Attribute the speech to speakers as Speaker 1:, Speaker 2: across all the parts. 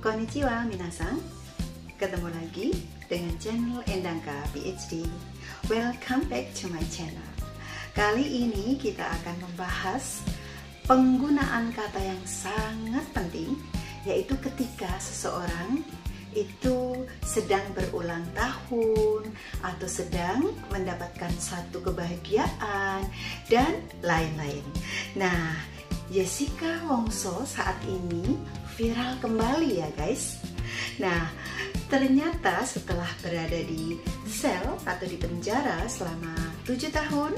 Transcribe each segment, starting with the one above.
Speaker 1: Konnichiwa minasan, ketemu lagi dengan channel Endangka PhD. Welcome back to my channel. Kali ini kita akan membahas penggunaan kata yang sangat penting, yaitu ketika seseorang itu sedang berulang tahun atau sedang mendapatkan satu kebahagiaan dan lain-lain. Nah, Jessica Wongso saat ini viral kembali ya guys. Nah, ternyata setelah berada di sel atau di penjara selama 7 tahun,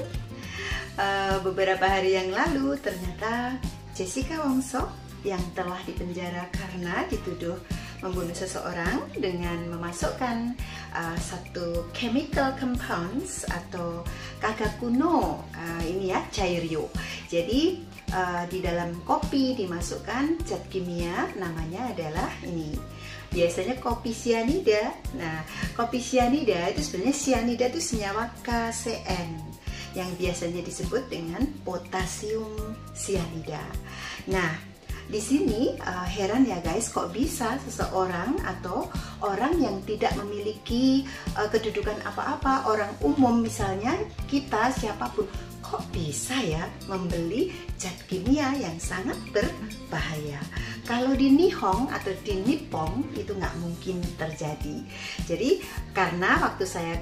Speaker 1: beberapa hari yang lalu ternyata Jessica Wongso yang telah dipenjara karena dituduh membunuh seseorang dengan memasukkan satu chemical compounds atau kagak kuno, ini ya, cairyo. Jadi di dalam kopi dimasukkan zat kimia, namanya adalah ini, biasanya kopi sianida. Nah, kopi sianida itu sebenarnya sianida itu senyawa KCN yang biasanya disebut dengan potasium sianida. Nah, di sini heran ya guys, kok bisa seseorang atau orang yang tidak memiliki kedudukan apa-apa, orang umum misalnya, kita siapapun, kok bisa ya membeli zat kimia yang sangat berbahaya. Kalau di Nihong atau di Nippon itu nggak mungkin terjadi. Jadi karena waktu saya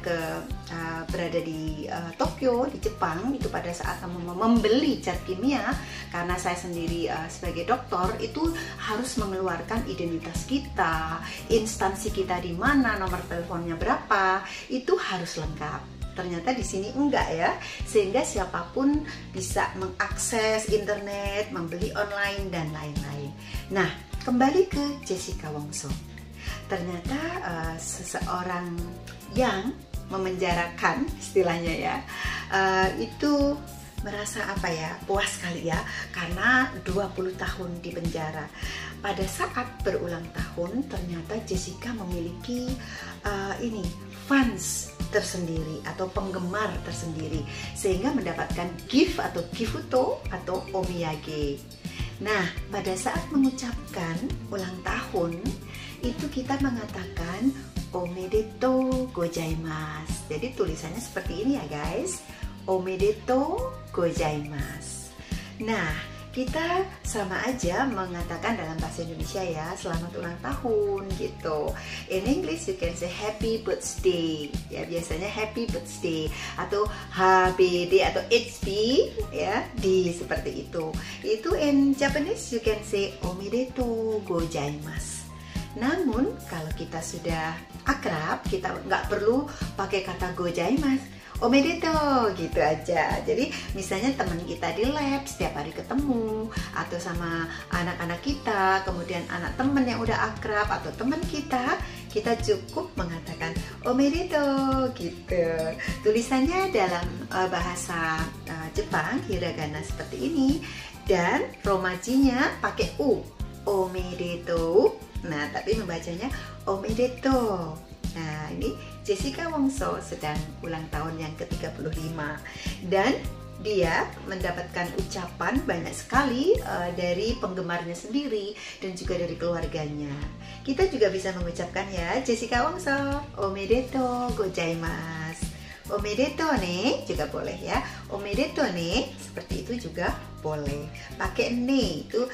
Speaker 1: berada di Tokyo, di Jepang, itu pada saat membeli zat kimia, karena saya sendiri sebagai dokter itu harus mengeluarkan identitas kita, instansi kita di mana, nomor teleponnya berapa, itu harus lengkap. Ternyata di sini enggak ya, sehingga siapapun bisa mengakses internet, membeli online dan lain-lain. Nah, kembali ke Jessica Wongso. Ternyata seseorang yang memenjarakan, istilahnya ya, itu merasa apa ya, puas kali ya, karena 20 tahun di penjara. Pada saat berulang tahun ternyata Jessica memiliki fans tersendiri atau penggemar tersendiri, sehingga mendapatkan gift atau gifuto atau omiyage. Nah, pada saat mengucapkan ulang tahun itu kita mengatakan omedetou gozaimasu. Jadi tulisannya seperti ini ya guys, omedetou gozaimasu. Nah, kita sama aja mengatakan dalam bahasa Indonesia ya, selamat ulang tahun gitu. In English you can say happy birthday ya, biasanya happy birthday atau HBD atau HP ya, di seperti itu. Itu in Japanese you can say omedetou gozaimasu. Namun kalau kita sudah akrab, kita nggak perlu pakai kata gozaimasu, omedetou gitu aja. Jadi misalnya teman kita di lab setiap hari ketemu, atau sama anak-anak kita, kemudian anak teman yang udah akrab atau teman kita cukup mengatakan omedetou gitu. Tulisannya dalam bahasa Jepang hiragana seperti ini, dan romajinya pakai u, omedetou. Nah, tapi membacanya omedetou. Nah, ini Jessica Wongso sedang ulang tahun yang ke-35 dan dia mendapatkan ucapan banyak sekali dari penggemarnya sendiri dan juga dari keluarganya. Kita juga bisa mengucapkan ya, Jessica Wongso omedetou gozaimasu. Omedetou ne juga boleh ya, omedetou ne seperti itu juga boleh. Pakai ne itu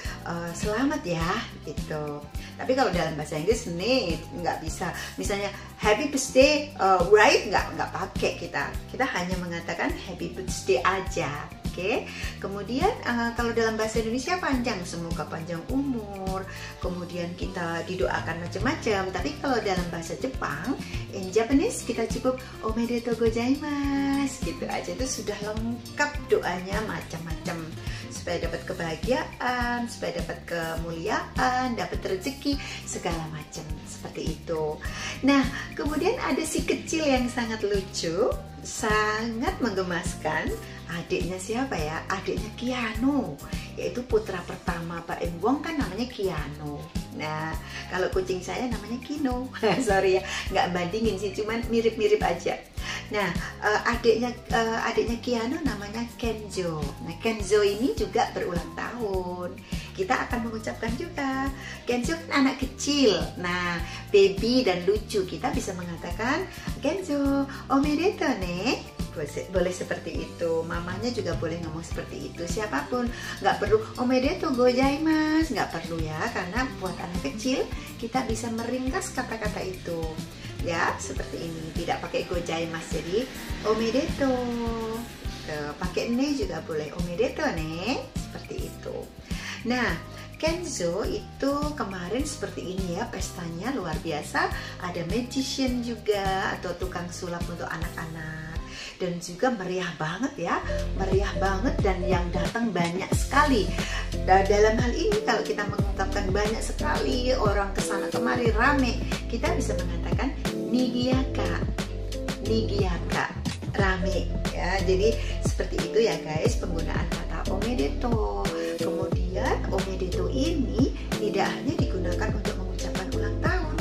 Speaker 1: selamat ya gitu. Tapi kalau dalam bahasa Inggris ne nggak bisa. Misalnya happy birthday, right, nggak pakai kita. Kita hanya mengatakan happy birthday aja. Oke. Kemudian kalau dalam bahasa Indonesia panjang, semoga panjang umur. Kemudian kita didoakan macam-macam. Tapi kalau dalam bahasa Jepang, in Japanese kita cukup omedetou gozaimasu gitu aja, itu sudah lengkap doanya macam-macam, supaya dapat kebahagiaan, supaya dapat kemuliaan, dapat rezeki, segala macam seperti itu. Nah, kemudian ada si kecil yang sangat lucu, sangat menggemaskan. Adiknya siapa ya? Adiknya Kiano, yaitu putra pertama Pak Im Wong, kan namanya Kiano. Nah, kalau kucing saya namanya Kino. Sorry ya, nggak bandingin sih, cuman mirip-mirip aja. Nah, adiknya Kiano namanya Kenzo. Nah, Kenzo ini juga berulang tahun. kita akan mengucapkan juga. Kenzo kan anak kecil. Nah, baby dan lucu, kita bisa mengatakan Kenzo omedeto ne. Boleh seperti itu. Mamanya juga boleh ngomong seperti itu. Siapapun, nggak perlu omedeto gozaimasu, nggak perlu ya, karena buat anak kecil kita bisa meringkas kata-kata itu. Ya, seperti ini, tidak pakai gozaimasu, jadi omedeto. Pakai ne juga boleh, omedeto ne, seperti itu. Nah, Kenzo itu kemarin seperti ini ya, pestanya luar biasa. Ada magician juga atau tukang sulap untuk anak-anak, dan juga meriah banget ya, meriah banget, dan yang datang banyak sekali. Dalam hal ini kalau kita mengungkapkan banyak sekali orang kesana kemari rame, kita bisa mengatakan nigiaka, nigiaka, rame ya. Jadi seperti itu ya guys penggunaan kata omedeto. Kemudian omedeto ini tidak hanya digunakan untuk mengucapkan ulang tahun.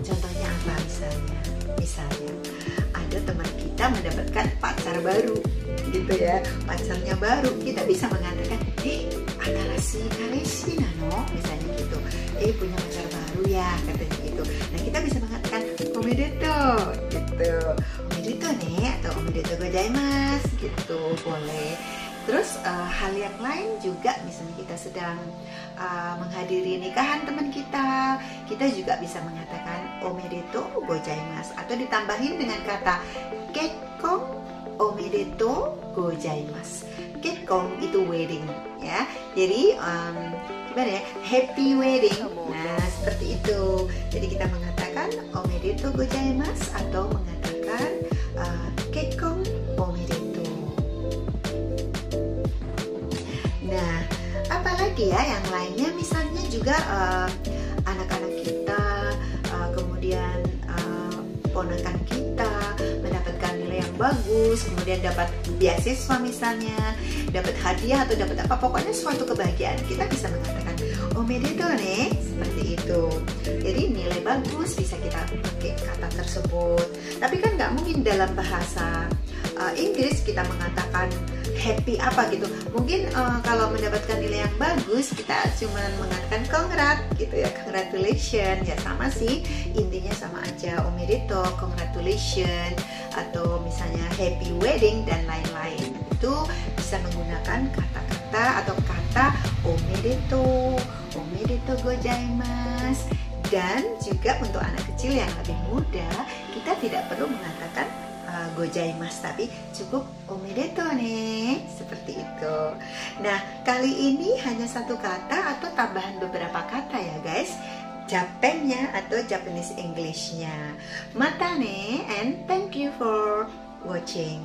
Speaker 1: Contohnya apa misalnya? Misalnya ada teman kita mendapatkan pacar baru gitu ya, pacarnya baru, kita bisa mengatakan atarashii kareshi nano, misalnya gitu, punya pacar baru ya, katanya gitu. Nah, kita bisa mengatakan omedeto gitu, omedeto ne, atau omedeto gozaimasu gitu, boleh. Terus hal yang lain juga, misalnya kita sedang menghadiri nikahan teman kita, kita juga bisa mengatakan omedeto gozaimasu, atau ditambahin dengan kata kekkon omedeto gozaimasu. Kekkon itu wedding ya, jadi gimana ya, happy wedding. Nah, seperti itu. Jadi kita mengatakan omedeto gozaimasu atau mengatakan kekkon omedeto. Nah, apalagi ya yang lainnya, misalnya juga anak-anak kita, kemudian ponakan kita mendapatkan nilai yang bagus, kemudian dapat beasiswa misalnya, dapat hadiah atau dapat apa, pokoknya suatu kebahagiaan, kita bisa mengatakan omedeto ne, seperti itu. Jadi nilai bagus bisa kita pakai kata tersebut. Tapi kan nggak mungkin dalam bahasa Inggris kita mengatakan happy apa gitu. Mungkin kalau mendapatkan nilai yang bagus kita cuma mengatakan congrats gitu ya, congratulations ya, sama sih, intinya sama aja, omedeto, congratulations, atau misalnya happy wedding dan lain-lain. Itu bisa menggunakan kata-kata atau kata omedeto, omedeto gozaimasu. Dan juga untuk anak kecil yang lebih muda, kita tidak perlu mengatakan gozaimasu, tapi cukup omedeto ne, seperti itu. Nah, kali ini hanya satu kata atau tambahan beberapa kata ya guys, Japannya atau Japanese Englishnya. Mata ne, and thank you for watching.